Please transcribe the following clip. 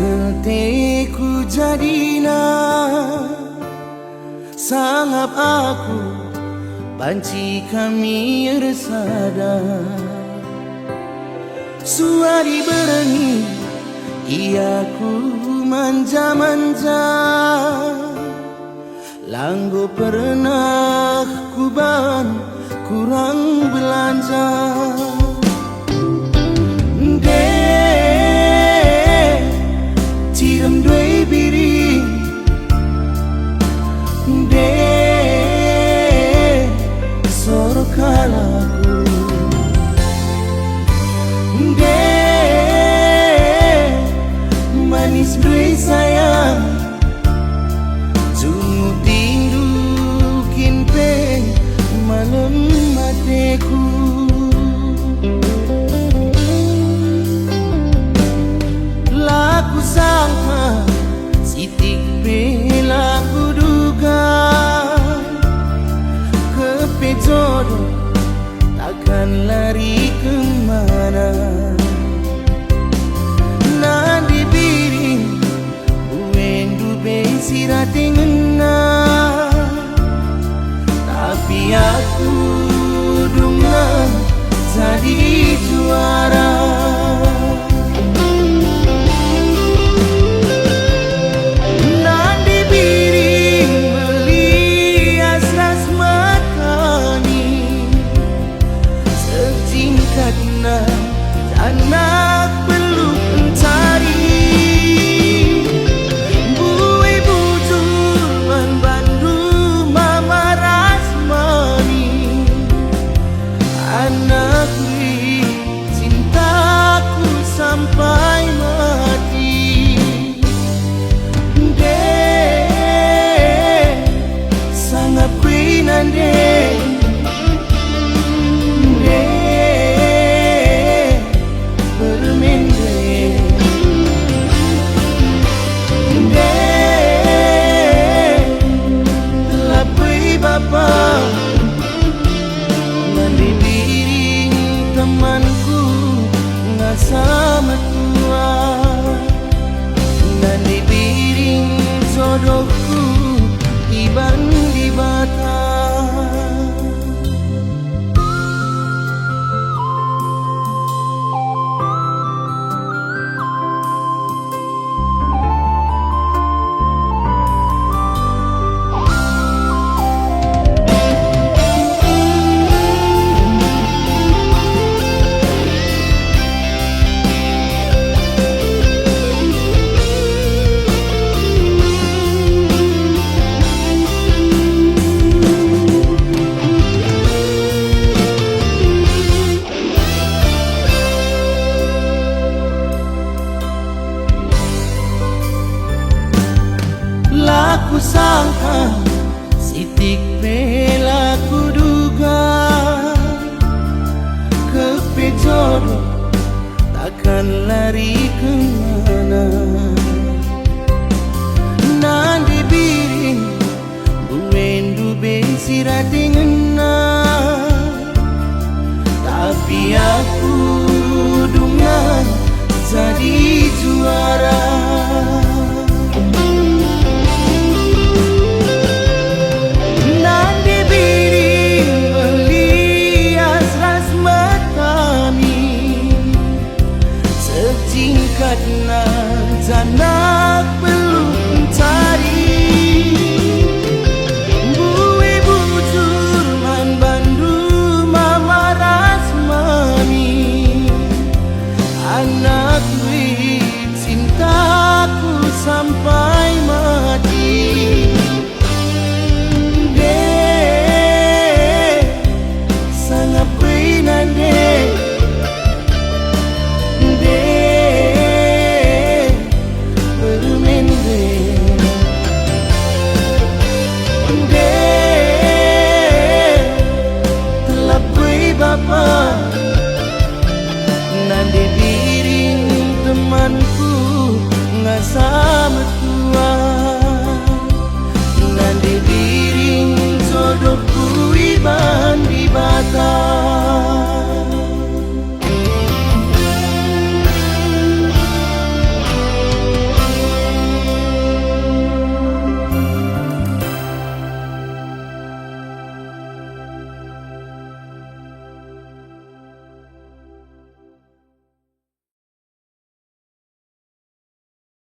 Keteku jadina sangap aku banci kami resada suari berengi iaku manja-manja langgo pernah kuban kurang belanja Tiram dua biring sorokalaku manis dua sayang Jungu tindukin pe malam mateku Laku sangka sitik bela kuduga kepe jodoh takkan lari kemana Nadi biring uendu besirate ngena tapi aku dungan jadi juara anak belum mencari bui bujuan Bandung mama rasmani anak li cintaku sampai mati sangat kuinan temanku sama tua dan dibiring jodohku iban di bata Laku sangka sitik bela kuduga kepe jodoh takkan lari kemana Nandi biring buendu besirate ngena tapi aku dungan jadi juara